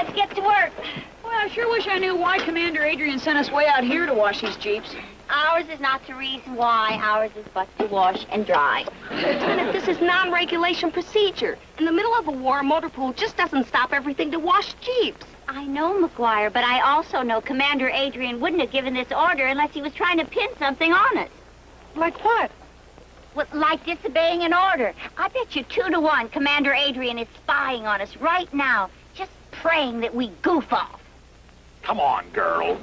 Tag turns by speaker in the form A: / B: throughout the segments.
A: let's get to work.
B: Well, I sure wish I knew why Commander Adrian sent us way out here to wash these Jeeps.
A: Ours is not the reason why. Ours is but to wash and dry.
C: Lieutenant, this is non-regulation procedure. In the middle of a war, a motor pool just doesn't stop everything to wash Jeeps.
A: I know, McGuire, but I also know Commander Adrian wouldn't have given this order unless he was trying to pin something on us.
C: Like what?
A: Well, like disobeying an order. I bet you 2 to 1 Commander Adrian is spying on us right now, just praying that we goof off.
D: Come on, girls.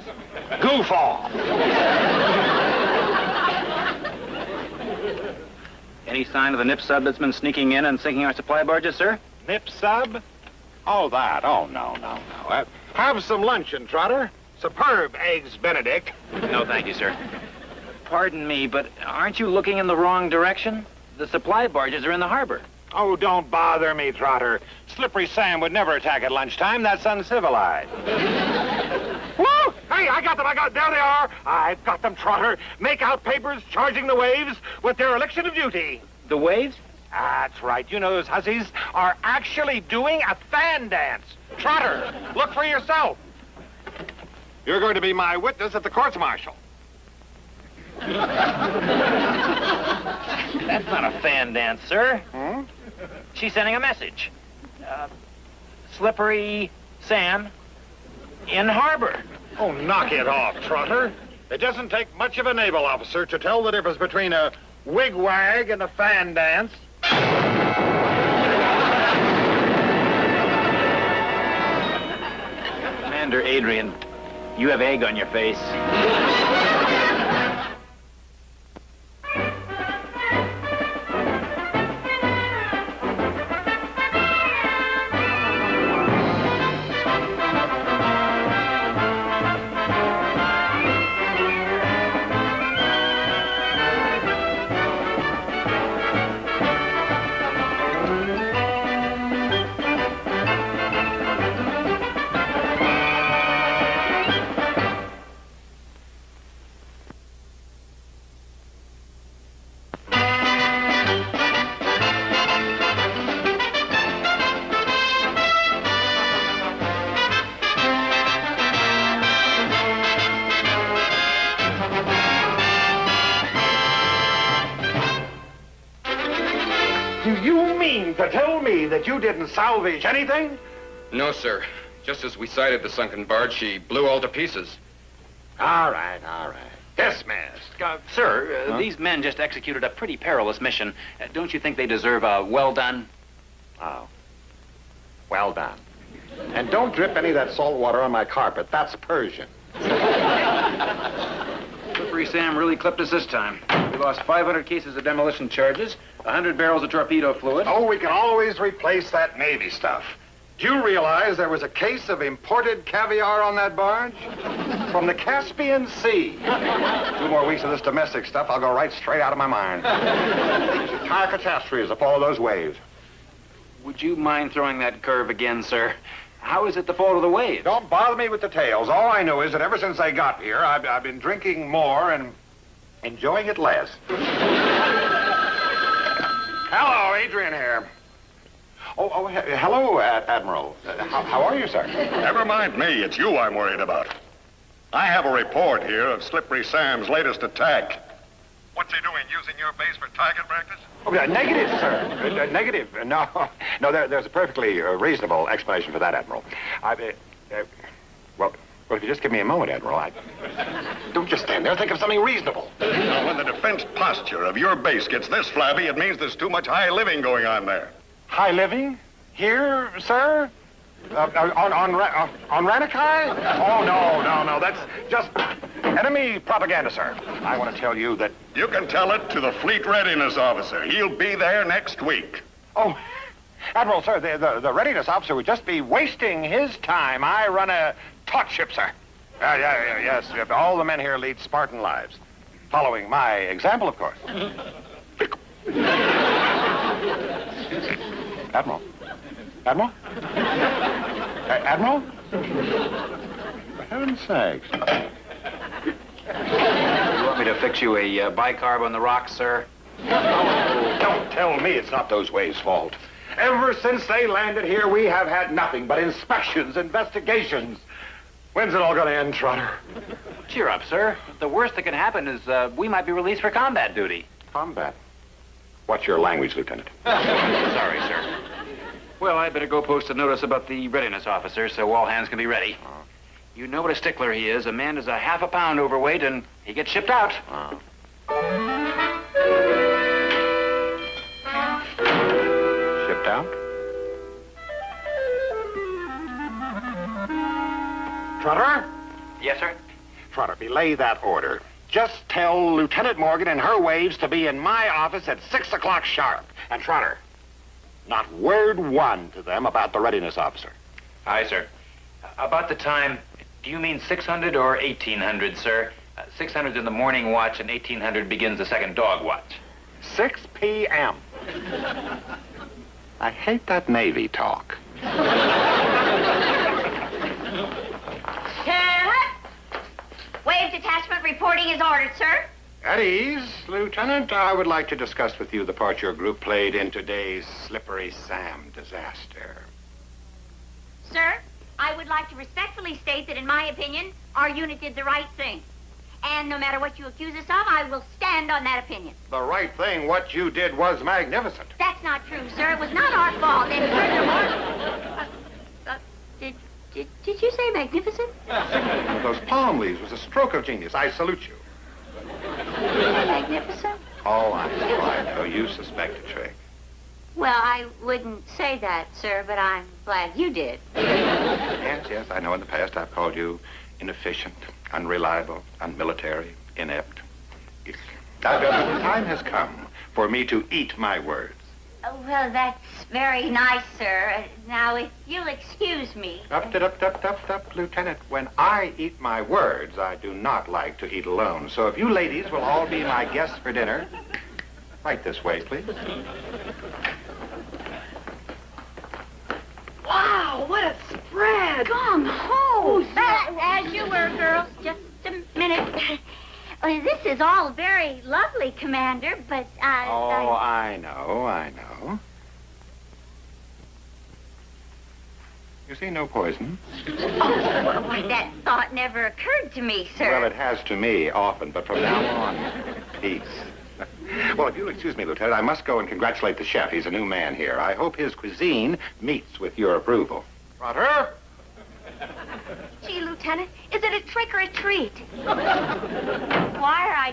D: Goof off.
E: Any sign of the nip sub that's been sneaking in and sinking our supply barges, sir?
D: Nip sub? Oh, that. Oh, no. Have some luncheon, Trotter. Superb eggs Benedict.
E: No, thank you, sir. Pardon me, but aren't you looking in the wrong direction? The supply barges are in the harbor.
D: Oh, don't bother me, Trotter. Slippery Sam would never attack at lunchtime. That's uncivilized. Woo! Hey, I got them. There they are. I've got them, Trotter. Make out papers charging the waves with their election of duty.
E: The waves?
D: That's right. You know those hussies are actually doing a fan dance. Trotter, look for yourself. You're going to be my witness at the courts-martial.
E: That's not a fan dance, sir.
D: Hmm?
E: She's sending a message. Slippery Sam in harbor.
D: Oh, knock it off, Trotter. It doesn't take much of a naval officer to tell the difference between a wigwag and a fan dance.
E: Commander Adrian, you have egg on your face.
D: Do you mean to tell me that you didn't salvage anything?
F: No, sir. Just as we sighted the sunken barge, she blew all to pieces.
D: All right. Dismissed.
E: Sir, these men just executed a pretty perilous mission. Don't you think they deserve a well done?
D: Oh. Well done. And don't drip any of that salt water on my carpet. That's Persian.
E: Slippery Sam really clipped us this time. We lost 500 cases of demolition charges, 100 barrels of torpedo fluid.
D: Oh, we can always replace that Navy stuff. Do you realize there was a case of imported caviar on that barge? From the Caspian Sea. 2 more weeks of this domestic stuff, I'll go right straight out of my mind. Entire catastrophe as I follow those waves.
E: Would you mind throwing that curve again, sir? How is it the fault of the waves?
D: Don't bother me with details. All I know is that ever since I got here, I've been drinking more and enjoying it less. Hello, Adrian here. Hello, Admiral. How are you, sir?
G: Never mind me. It's you I'm worried about. I have a report here of Slippery Sam's latest attack. What's he doing, using your base for target practice?
D: Oh, negative, sir. Negative. No, there's a perfectly reasonable explanation for that, Admiral. Well, if you just give me a moment, Admiral, don't just stand there. Think of something reasonable.
G: Now, when the defense posture of your base gets this flabby, it means there's too much high living going on there.
D: High living? Here, sir? On Ranakai? Oh, no. That's just enemy propaganda, sir. I want to tell you that...
G: You can tell it to the fleet readiness officer. He'll be there next week.
D: Oh, Admiral, sir, the readiness officer would just be wasting his time. I run a taut ship, sir. Yes. All the men here lead Spartan lives. Following my example, of course. Admiral? Admiral? Admiral? For heaven's sakes.
E: You want me to fix you a bicarb on the rocks, sir?
D: Don't tell me it's not those waves' fault. Ever since they landed here, we have had nothing but inspections, investigations. When's it all going to end, Trotter?
E: Cheer up, sir. The worst that can happen is we might be released for combat duty.
D: Combat? What's your language, Lieutenant?
E: Sorry, sir. Well, I'd better go post a notice about the readiness officer so all hands can be ready. You know what a stickler he is. A man is a half a pound overweight and he gets shipped out.
D: Shipped out? Trotter?
E: Yes, sir?
D: Trotter, belay that order. Just tell Lieutenant Morgan and her waves to be in my office at 6 o'clock sharp. And Trotter, not word one to them about the readiness officer.
E: Aye, sir. About the time, do you mean 600 or 1800, sir? 600's in the morning watch and 1800 begins the second dog watch.
D: 6 p.m. I hate that Navy talk.
A: Wave detachment reporting is ordered, sir.
D: At ease, Lieutenant. I would like to discuss with you the part your group played in today's Slippery Sam disaster.
A: Sir, I would like to respectfully state that, in my opinion, our unit did the right thing. And no matter what you accuse us of, I will stand on that opinion.
D: The right thing, what you did was magnificent.
A: That's not true, sir. It was not our fault. And furthermore... Did you say magnificent?
D: Those palm leaves was a stroke of genius. I salute you.
A: Magnificent?
D: Oh, I know. You suspect a trick.
A: Well, I wouldn't say that, sir, but I'm glad you did.
D: Yes, I know in the past I've called you inefficient, unreliable, unmilitary, inept. The time has come for me to eat my words.
A: Oh, well, that's very nice, sir. Now, if you'll excuse me...
D: Up, Lieutenant. When I eat my words, I do not like to eat alone. So if you ladies will all be my guests for dinner, right this way, please.
C: Wow, what a spread!
A: Gong ho! As you were, girls. Just a minute. This is all very lovely, Commander, but
D: I know. You see no poison?
A: Oh, why, that thought never occurred to me, sir.
D: Well, it has to me often, but from now on, peace. Well, if you'll excuse me, Lieutenant, I must go and congratulate the chef. He's a new man here. I hope his cuisine meets with your approval. Trotter?
C: Gee, Lieutenant, is it a trick or a treat?
A: Why,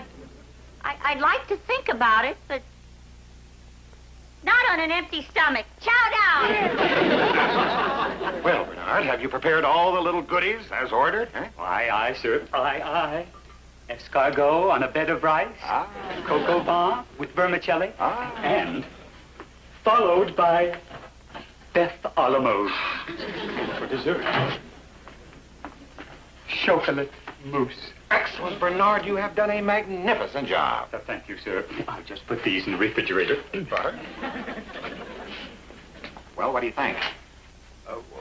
A: I'd like to think about it, but not on an empty stomach. Chow down!
D: Well, Bernard, have you prepared all the little goodies as ordered? Eh?
H: Aye, sir. Aye. Escargot on a bed of rice. Cocoa bun with vermicelli. And followed by Beth Alamos. For dessert, chocolate mousse.
D: Excellent, Bernard. You have done a magnificent job.
H: Thank you, sir. I'll just put these in the refrigerator.
D: Trotter? Well, what do you think?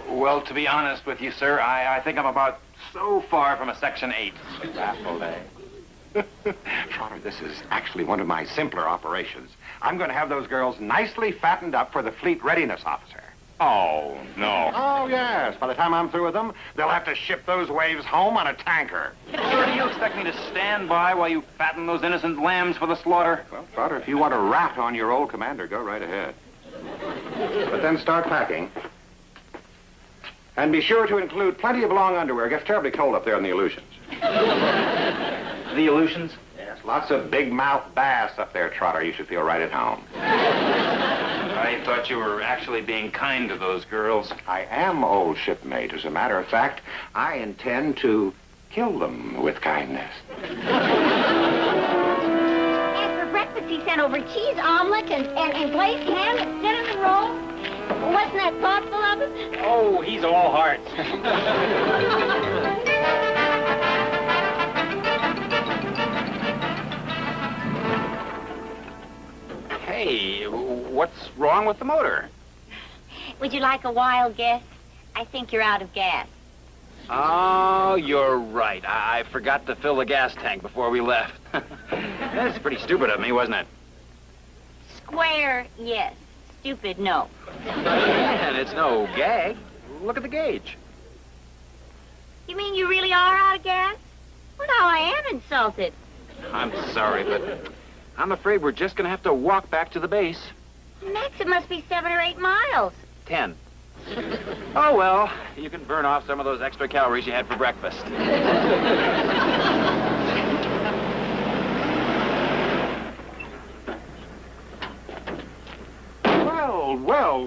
E: Well, to be honest with you, sir, I think I'm about so far from a Section 8.
D: Baffled, eh? Trotter, this is actually one of my simpler operations. I'm going to have those girls nicely fattened up for the fleet readiness officer.
E: Oh, no.
D: Oh, yes. By the time I'm through with them, they'll have to ship those waves home on a tanker.
E: Sir, do you expect me to stand by while you fatten those innocent lambs for the slaughter?
D: Well, Trotter, if you want to rat on your old commander, go right ahead. But then start packing. And be sure to include plenty of long underwear. It gets terribly cold up there in the Aleutians.
E: The Aleutians?
D: Yes, lots of big mouth bass up there, Trotter. You should feel right at home.
E: I thought you were actually being kind to those girls.
D: I am, old shipmate. As a matter of fact, I intend to kill them with kindness.
A: And for breakfast, he sent over cheese omelet and glazed ham and cinnamon rolls. Wasn't that thoughtful of him?
E: Oh, he's all hearts. Hey, what's wrong with the motor?
A: Would you like a wild guess? I think you're out of gas.
E: Oh, you're right. I forgot to fill the gas tank before we left. That's pretty stupid of me, wasn't it?
A: Square, yes. stupid no.
E: And it's no gag. Look at the gauge.
A: You mean you really are out of gas? Well, now I am insulted.
E: I'm sorry, but I'm afraid we're just going to have to walk back to the base.
A: Max, it must be 7 or 8 miles.
E: 10. Oh, well, you can burn off some of those extra calories you had for breakfast.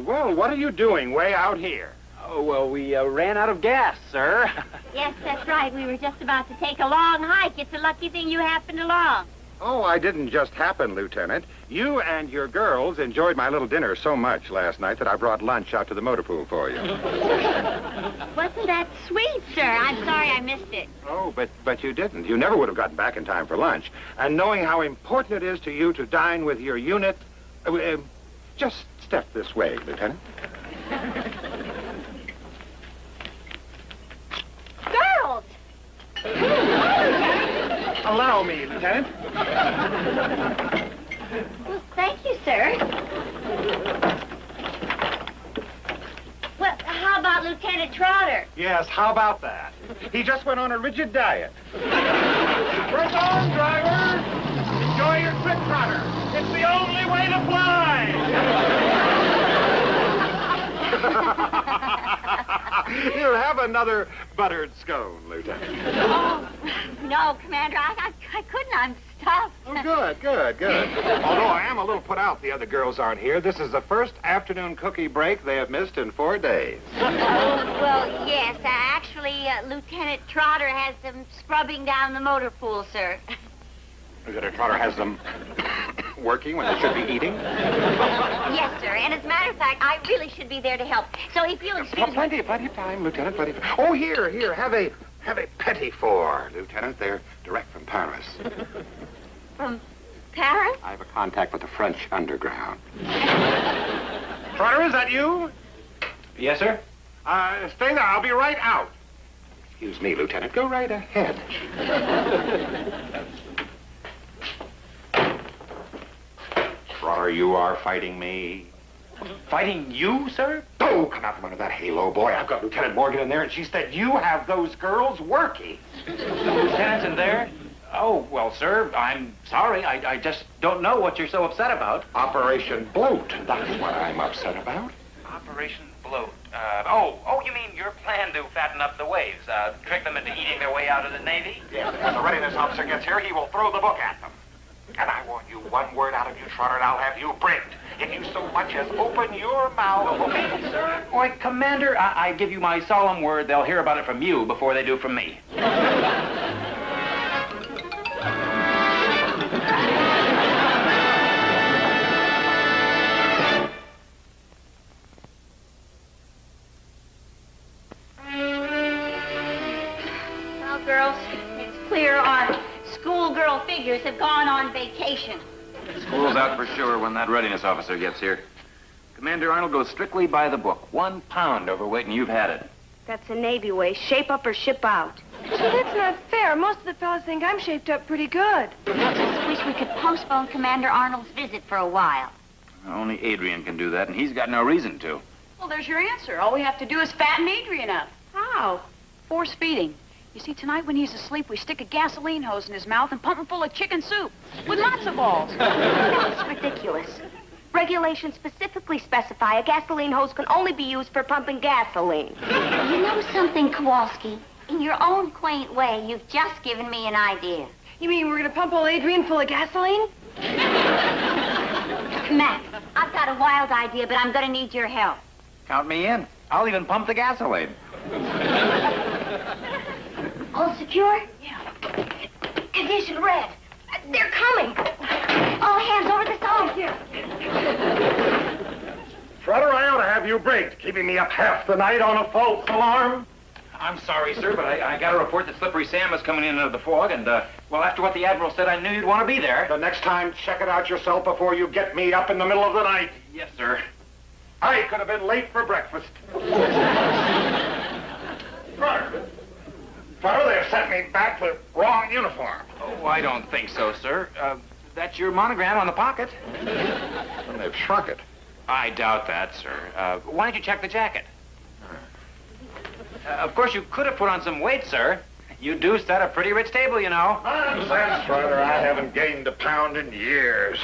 D: Well, what are you doing way out here?
E: Oh, well, we ran out of gas, sir.
A: Yes, that's right. We were just about to take a long hike. It's a lucky thing you happened along.
D: Oh, I didn't just happen, Lieutenant. You and your girls enjoyed my little dinner so much last night that I brought lunch out to the motor pool for you.
A: Wasn't that sweet, sir? I'm sorry I missed it.
D: Oh, but you didn't. You never would have gotten back in time for lunch. And knowing how important it is to you to dine with your unit, just step this way, Lieutenant.
A: Girls!
D: Allow me, Lieutenant.
A: Well, thank you, sir. Well, how about Lieutenant Trotter?
D: Yes, how about that? He just went on a rigid diet. Press on, driver! Enjoy your trip, Trotter. It's the only way to fly! You'll have another buttered scone, Lieutenant.
A: Oh, no, Commander, I couldn't. I'm stuffed.
D: Oh, good. Although I am a little put out the other girls aren't here. This is the first afternoon cookie break they have missed in 4 days.
A: Oh, well, yes. Actually, Lieutenant Trotter has them scrubbing down the motor pool, sir.
D: Lieutenant Trotter has them working when they should be eating?
A: Yes, sir. And as a matter of fact, I really should be there to help. So if you'll excuse me...
D: Plenty of time, Lieutenant, plenty of... Oh, here, have a petit four, Lieutenant. They're direct from Paris.
A: From Paris?
D: I have a contact with the French underground. Trotter, is that you?
E: Yes, sir?
D: Stay there. I'll be right out. Excuse me, Lieutenant. Go right ahead. Trotter, you are fighting me.
E: Fighting you, sir?
D: Oh, come out from under that halo, boy. I've got Lieutenant Morgan in there, and she said you have those girls working.
E: The lieutenant's in there? Oh, well, sir, I'm sorry. I just don't know what you're so upset about.
D: Operation Bloat. That's what I'm upset about.
E: Operation Bloat. You mean your plan to fatten up the waves, trick them into eating their way out of the Navy?
D: Yes, when the readiness officer gets here, he will throw the book at them. And I want you one word out of you, Trotter, and I'll have you bricked. If you so much as open your mouth...
E: Okay, sir. Why, Commander, I give you my solemn word they'll hear about it from you before they do from me.
A: Well, girls, it's clear our schoolgirl figures have gone on vacation.
E: School's out for sure when that readiness officer gets here. Commander Arnold goes strictly by the book. 1 pound overweight and you've had it.
C: That's a Navy way. Shape up or ship out.
I: Gee, that's not fair. Most of the fellas think I'm shaped up pretty good.
A: I just wish we could postpone Commander Arnold's visit for a while.
E: Only Adrian can do that, and he's got no reason to.
B: Well, there's your answer. All we have to do is fatten Adrian up.
C: How?
B: Force feeding. You see, tonight when he's asleep, we stick a gasoline hose in his mouth and pump him full of chicken soup with matzo balls.
C: That's ridiculous. Regulations specifically specify a gasoline hose can only be used for pumping gasoline.
A: You know something, Kowalski? In your own quaint way, you've just given me an idea.
I: You mean we're going to pump old Adrian full of gasoline?
A: Max, I've got a wild idea, but I'm going to need your help.
E: Count me in. I'll even pump the gasoline.
A: All secure?
C: Yeah. Condition red. They're coming.
A: All hands over the side.
C: Here.
D: Trotter, I ought to have you bricked, keeping me up half the night on a false alarm.
E: I'm sorry, sir, but I got a report that Slippery Sam was coming in out of the fog, and, well, after what the Admiral said, I knew you'd want to be there.
D: The next time, check it out yourself before you get me up in the middle of the night.
E: Yes, sir.
D: I could have been late for breakfast. Trotter, they've sent me back the wrong uniform.
E: Oh, I don't think so, sir. That's your monogram on the pocket.
D: And they've shrunk it.
E: I doubt that, sir. Why don't you check the jacket? Of course, you could have put on some weight, sir. You do set a pretty rich table, you know.
D: Nonsense, brother. I haven't gained a pound in years.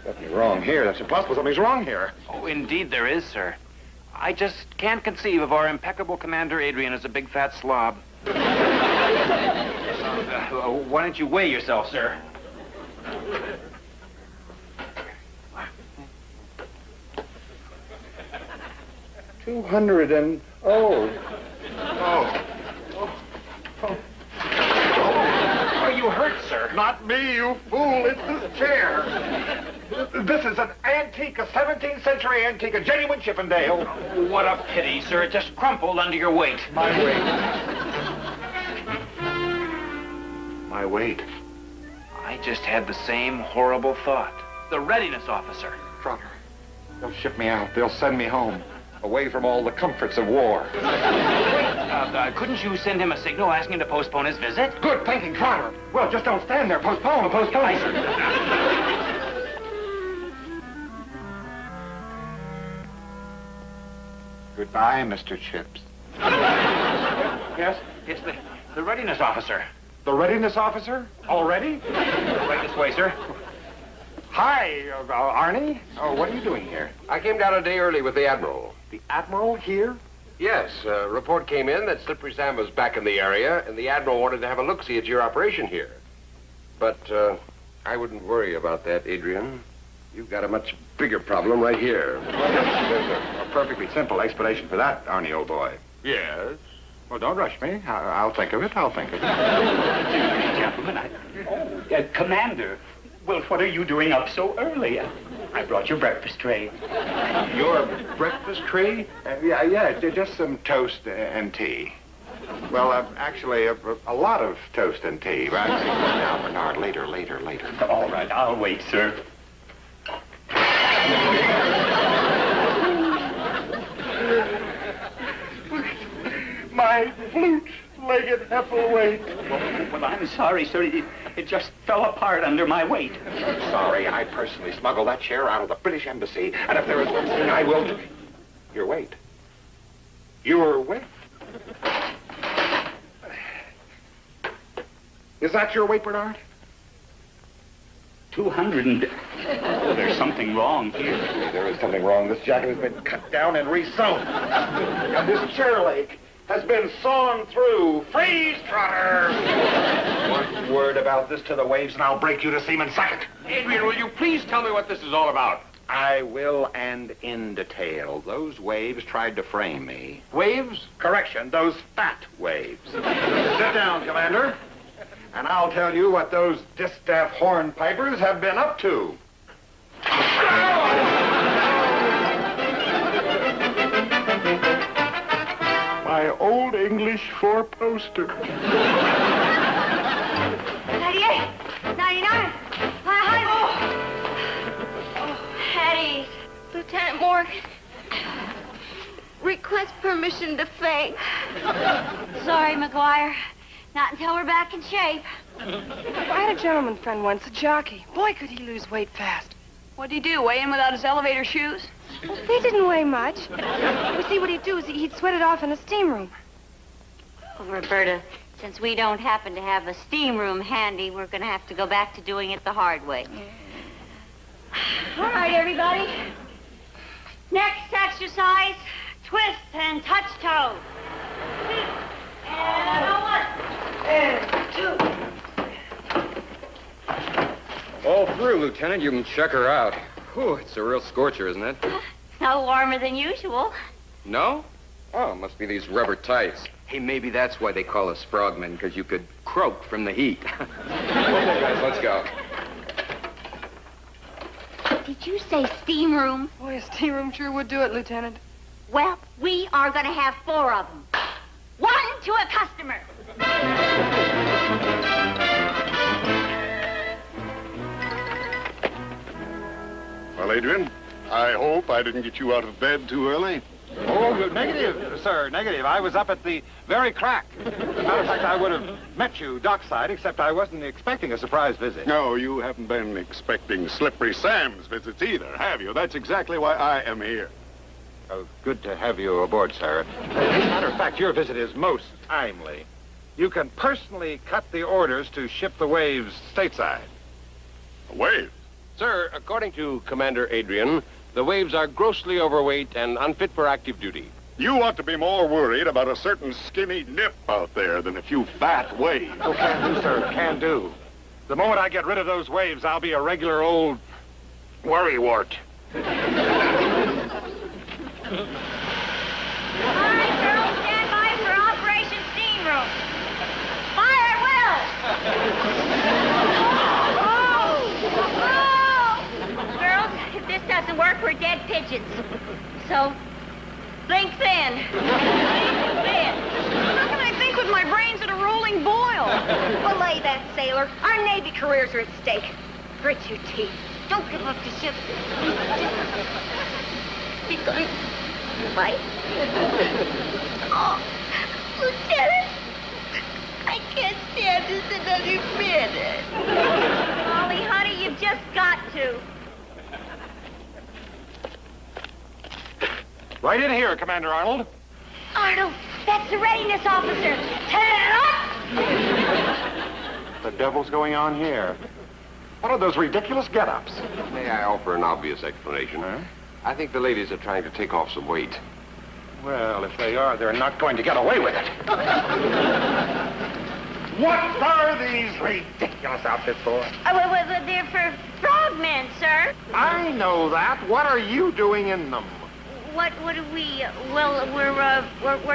D: Something's wrong here. That's impossible. Something's wrong here.
E: Oh, indeed there is, sir. I just can't conceive of our impeccable Commander Adrian as a big fat slob. Why don't you weigh yourself, sir?
D: Oh,
E: Are you hurt, sir?
D: not me, you fool. It's this chair. This is an antique, a 17th century antique, a genuine Chippendale.
E: What a pity, sir. It just crumpled under your weight.
D: My weight. My weight.
E: I just had the same horrible thought. The readiness officer.
D: Trotter, they'll ship me out. They'll send me home, away from all the comforts of war.
E: Couldn't you send him a signal asking him to postpone his visit?
D: Good thinking, Trotter. Well, just don't stand there. Postpone. Goodbye, Mr. Chips.
E: Yes? It's the readiness officer.
D: The readiness officer? Already?
E: Right this way, sir.
D: Hi, Arnie. Oh, what are you doing here?
J: I came down a day early with the Admiral.
D: The Admiral here?
J: Yes, a report came in that Slippery Sam was back in the area, and the Admiral wanted to have a look-see at your operation here. But I wouldn't worry about that, Adrian. You've got a much bigger problem right here.
D: There's a perfectly simple explanation for that, Arnie, old boy.
J: Yes?
D: Well, don't rush me. I'll think of it.
H: Gentlemen, Commander. Well, what are you doing up so early? I brought your breakfast tray.
D: Your breakfast tray? Yeah, just some toast and tea. Well, actually, a lot of toast and tea. Right? Now, Bernard, later.
H: All right, I'll wait, sir.
D: My flute-legged Heffelweight.
H: Well, I'm sorry, sir. It just fell apart under my weight.
D: Sorry, I personally smuggled that chair out of the British Embassy, and if there is one thing I will do... Your weight. Your weight? Is that your weight, Bernard?
H: 200 and... Oh, there's something wrong here.
D: There is something wrong. This jacket has been cut down and re-sewn. And this chair leg has been sawn through. Freeze, Trotter! One word about this to the waves, and I'll break you to seaman second.
J: Adrian, will you please tell me what this is all about?
D: I will, and in detail. Those waves tried to frame me.
J: Waves?
D: Correction, those fat waves. Sit down, Commander, and I'll tell you what those distaff hornpipers have been up to. My old English four-poster.
A: 98, 99. Hi. Oh, Hattie.
C: Lieutenant Morgan, request permission to faint.
A: Sorry, McGuire. Not until we're back in shape.
I: I had a gentleman friend once, a jockey. Boy, could he lose weight fast.
B: What'd he do, weigh in without his elevator shoes?
I: Well, they didn't weigh much. You see, what he'd do is he'd sweat it off in a steam room.
A: Well, Roberta, since we don't happen to have a steam room handy, we're going to have to go back to doing it the hard way. All right, everybody. Next exercise, twist and touch toes. And one. And two.
F: All through, Lieutenant. You can check her out. Whew, it's a real scorcher, isn't it?
A: No warmer than usual.
F: No? Oh, must be these rubber tights. Hey, maybe that's why they call us frogmen, because you could croak from the heat. Okay, guys, let's go.
A: Did you say steam room?
I: Boy, a steam room sure would do it, Lieutenant.
A: Well, we are going to have 4 of them. 1 to a customer.
G: Well, Adrian, I hope I didn't get you out of bed too early.
D: Oh, negative, sir, negative. I was up at the very crack. As a matter of fact, I would have met you dockside, except I wasn't expecting a surprise visit.
G: No, you haven't been expecting Slippery Sam's visits either, have you? That's exactly why I am here.
D: Oh, good to have you aboard, sir. As a matter of fact, your visit is most timely. You can personally cut the orders to ship the waves stateside.
G: Wait.
J: Sir, according to Commander Adrian, the waves are grossly overweight and unfit for active duty.
G: You ought to be more worried about a certain skinny nip out there than a few fat waves.
D: Oh, can do, sir, can do. The moment I get rid of those waves, I'll be a regular old worrywart.
A: All right, girls, stand by for Operation Steam Room. Fire at will! Girls, if this doesn't work, we're dead pigeons. So, think thin. Think thin.
B: How can I think with my brains at a rolling boil?
I: Belay that, sailor. Our Navy careers are at stake. Grit your teeth. Don't give up the ship.
C: He's going to fight. Oh, Lieutenant, I can't stand this another minute.
A: Molly, honey, you've just got to.
D: Right in here, Commander Arnold.
A: Arnold, that's the readiness officer. Turn up!
D: The devil's going on here? What are those ridiculous get-ups?
J: May I offer an obvious explanation?
D: Huh?
J: I think the ladies are trying to take off some weight.
D: Well, if they are, they're not going to get away with it. What are these ridiculous outfits for?
A: Well, they're for frogmen, sir.
D: I know that. What are you doing in them?
A: What do we? Well, we're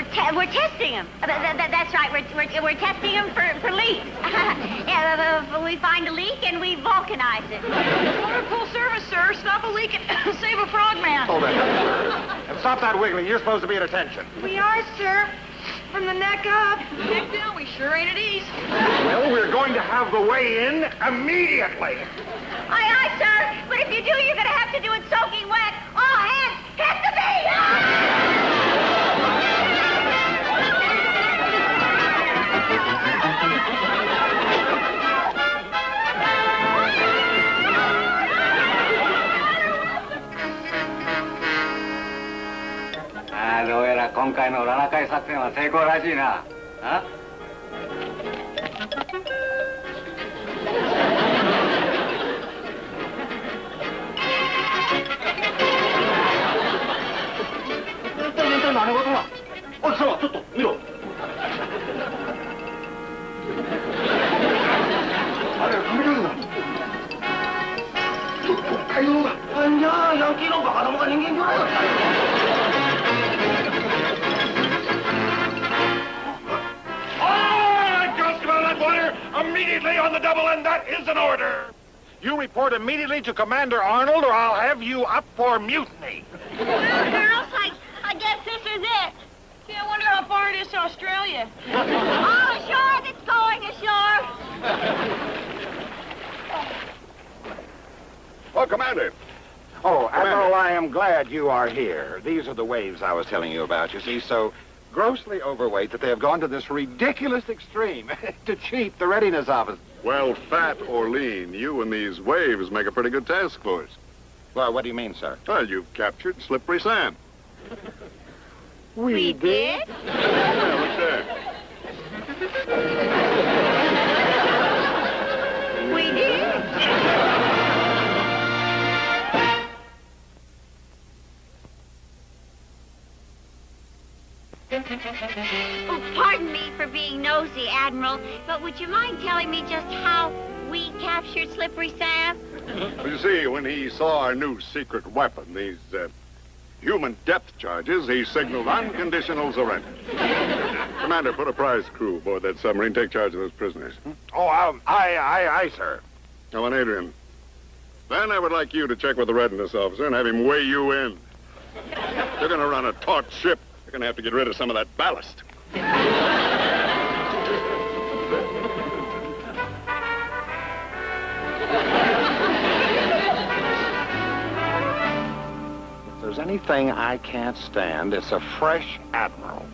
A: testing them. That's right. We're testing them for leaks. Yeah, we find a leak and we vulcanize it.
B: Wonderful service, sir. Stop a leak and save a frogman.
D: Hold it, sir. And stop that wiggling. You're supposed to be at attention.
I: We are, sir. From the neck up.
B: Neck down, we sure ain't at ease.
D: Well, we're going to have the weigh in immediately.
A: Aye, sir. But if you do, you're going to have to do it soaking wet. All hands, hit the beat!
H: Ah, どうやら今回の7回作戦は成功らしいな。あ？何事だ？おい、そう、ちょっと見ろ。あれ、止めるんだ。北海道だ。じゃあ、ヤンキーのバカどもが人間じゃないか。
D: Immediately on the double end, that is an order. You report immediately to Commander Arnold, or I'll have you up for mutiny.
A: Girls, I guess this is it.
B: Gee, I wonder how far it is to Australia.
A: Oh, ashore, it's going ashore.
G: Oh, Commander.
D: Oh, Admiral, I am glad you are here. These are the waves I was telling you about, you see, so grossly overweight that they have gone to this ridiculous extreme to cheat the readiness office.
G: Well, fat or lean, you and these waves make a pretty good task force.
D: Well, what do you mean, sir?
G: Well, you've captured Slippery Sam.
A: We did?
G: Yeah, look there.
A: We did? Oh, pardon me for being nosy, Admiral, but would you mind telling me just how we captured Slippery Sam?
G: Well, you see, when he saw our new secret weapon, these human depth charges, he signaled unconditional surrender. Commander, put a prize crew aboard that submarine. Take charge of those prisoners.
D: Oh, aye, sir.
G: Come on, Adrian. Then I would like you to check with the readiness officer and have him weigh you in. You're going to run a taut ship. You're going to have to get rid of some of that ballast.
D: If there's there's anything I can't stand, it's a fresh admiral.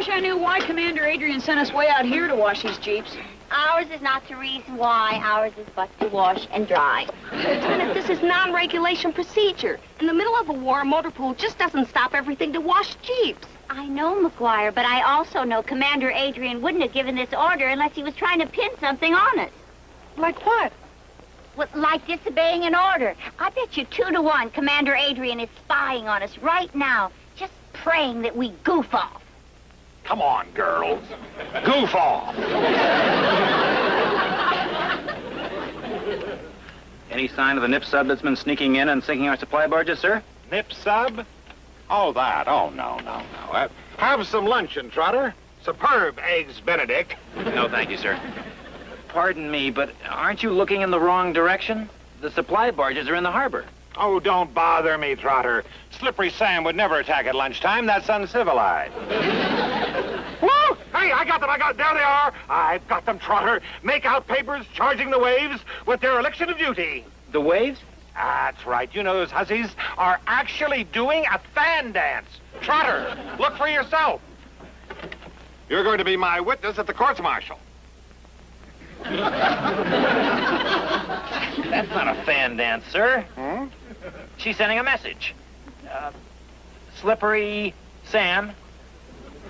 B: I knew why Commander Adrian sent us way out here to wash these Jeeps.
I: Ours is not the reason why. Ours is but to wash and dry.
C: Lieutenant, this is non-regulation procedure. In the middle of a war, a motor pool just doesn't stop everything to wash Jeeps.
A: I know, McGuire, but I also know Commander Adrian wouldn't have given this order unless he was trying to pin something on us.
C: Like what?
A: Well, like disobeying an order. I bet you 2 to 1 Commander Adrian is spying on us right now, just praying that we goof off.
D: Come on, girls. Goof off.
E: Any sign of the nip sub that's been sneaking in and sinking our supply barges, sir?
D: Nip sub? Oh, that. Oh, no. Have some luncheon, Trotter. Superb eggs Benedict.
E: No, thank you, sir. Pardon me, but aren't you looking in the wrong direction? The supply barges are in the harbor.
D: Oh, don't bother me, Trotter. Slippery Sam would never attack at lunchtime. That's uncivilized. Woo! Hey, I got them. There they are. I've got them, Trotter. Make out papers charging the waves with dereliction of duty.
E: The waves?
D: That's right. You know those hussies are actually doing a fan dance. Trotter, look for yourself. You're going to be my witness at the courts-martial.
E: That's not a fan dance, sir.
D: Hmm?
E: She's sending a message. Slippery Sam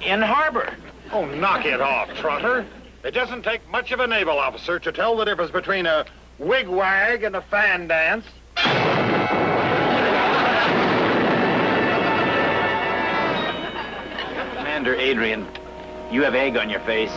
E: in harbor.
D: Oh, knock it off, Trotter. It doesn't take much of a naval officer to tell the difference between a wig-wag and a fan dance.
E: Commander Adrian, you have egg on your face.